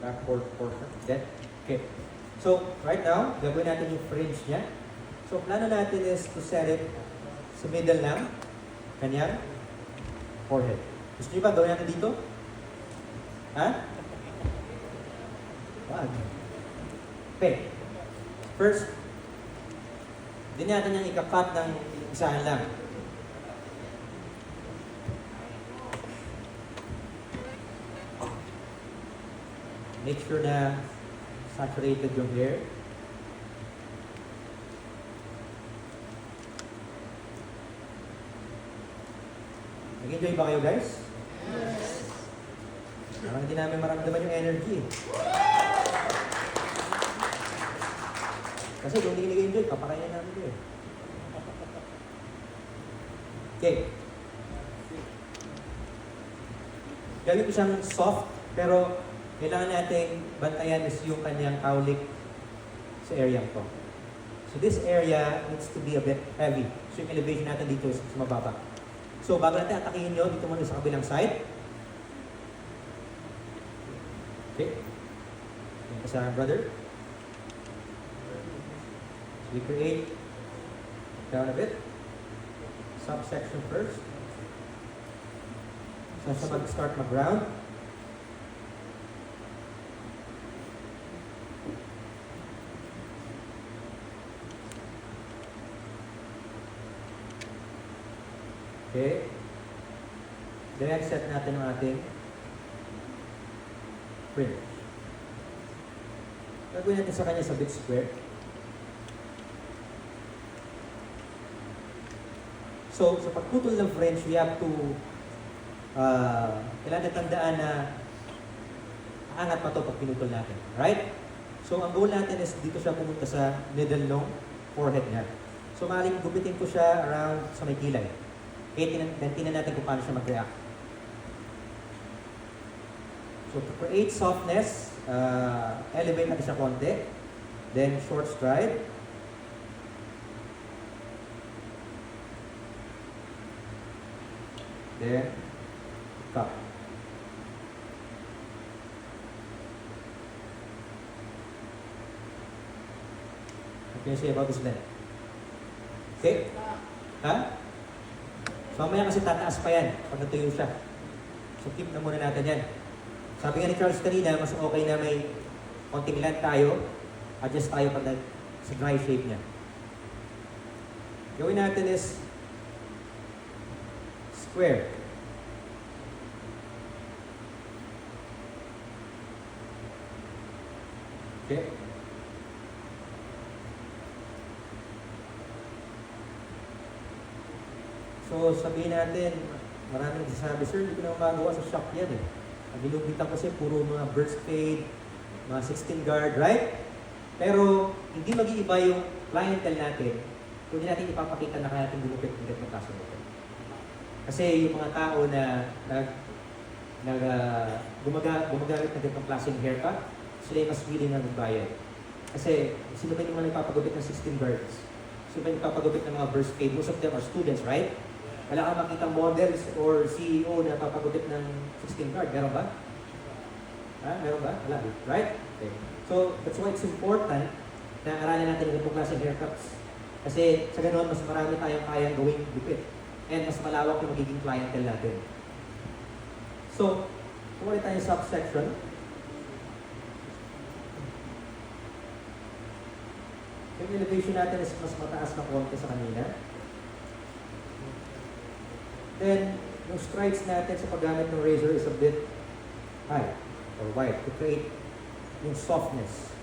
backboard portion. Then, okay. So, right now, gagawin natin yung fringe niya. So, plano natin is to set it sa middle ng kanyang forehead. Gusto niyo ba gawin natin dito? Ha? Wag. Okay. First, hindi natin yung ika-cut ng isahan lang. Make sure na saturated yung hair. Nag-enjoy ba kayo, guys? Yes. Parang hindi namin maramdaman yung energy. Kasi kung hindi nag-enjoy, papakainin namin yun. Okay. Gawin ko siyang soft, pero kailangan nating bantayan is yung kanyang cowlick sa area ko. So this area needs to be a bit heavy. So yung elevation natin dito is mababa. So bago natin atakihin nyo, dito muna sa kabilang side. Okay. Yan ka sa brother. So we create down a bit. Subsection first. So siya mag-start mag-ground. Okay. Then set natin ang ating fringe. Gagawin natin sa kanya sa bit square. So, sa pagputol ng fringe, we have to kailangan tandaan na aangat pa ito pag pinutol natin. Right? So, ang goal natin is dito siya pumunta sa middle ng forehead niya. So, maaaring gupitin ko siya around sa may kilay. Tingnan natin kung paano siya mag-react. So, to create softness, elevate natin siya konti. Then, short stride. Then, cut. What can you say about this length? Okay? Ha? So, mamaya kasi tataas pa yan pag natuyo siya. So, keep na muna natin yan. Sabi nga ni Charles kanina, mas okay na may konting length tayo. Adjust tayo pag sa dry shape niya. Gawin natin is square. Okay? So, sabihin natin, maraming nagsasabi, sir, hindi ko na magawa sa shop yan eh. Ang ginugitan ko kasi puro mga burst fade, mga 16 guard, right? Pero, hindi mag-iiba yung clientele natin kung hindi natin ipapakita na kaya natin gumupit ng ganitong kaso nito. Kasi yung mga tao na gumagamit ng ganitong klaseng haircut, sila yung mas willing na magbayad. Kasi, sino ba yung mga nagpapagupit ng 16 guards? Sino ba yung nagpapagupit ng mga burst fade? Most of them are students, right? Wala kang makita models or CEO na papagupit ng 16 guard. Meron ba? Ha? Meron ba? Wala. Right? Okay. So, that's why it's important na aralin natin yung klaseng haircuts. Kasi sa ganoon, mas marami tayong kayang gawing gupit. And mas malawak yung magiging clientele natin. So, kung ulit tayong subsection, yung elevation natin is mas mataas na konti sa kanina. Then, yung strides natin sa paggamit ng razor is a bit high or wide to create yung softness.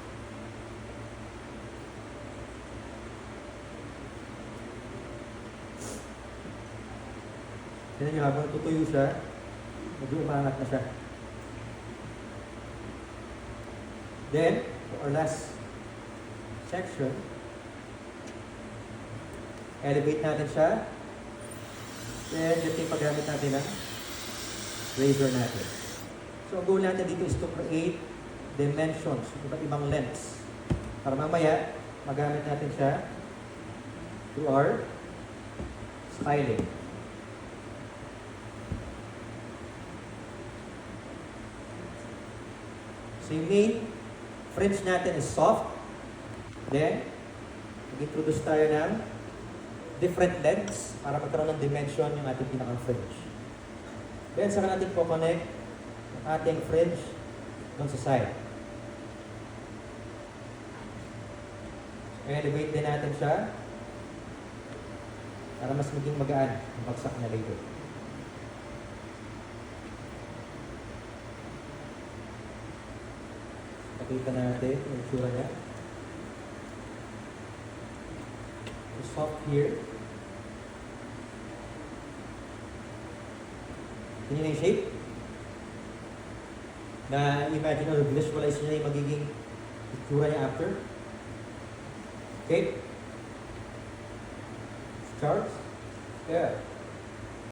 Tignan nyo, habang tutuyo siya, medyo umangat na siya. Then, our last section, elevate natin siya. Then, ito yung paggamit natin ng razor natin. So, ang goal natin dito is to create dimensions, iba't ibang lengths. Para mamaya, magamit natin siya to our styling. So yung main fringe natin is soft. Then, mag-introduce tayo ng different lengths para magkaroon ng dimension yung ating pinakang fringe. Then, saka natin po connect ang ating fringe doon sa side. I-elevate din natin siya para mas maging magaan ang bagsak na later. Pakita natin yung itsura niya. It's soft here. Yun yung shape. Na imagine or visualize niya yung magiging itsura niya after. Okay? Charles? Yeah.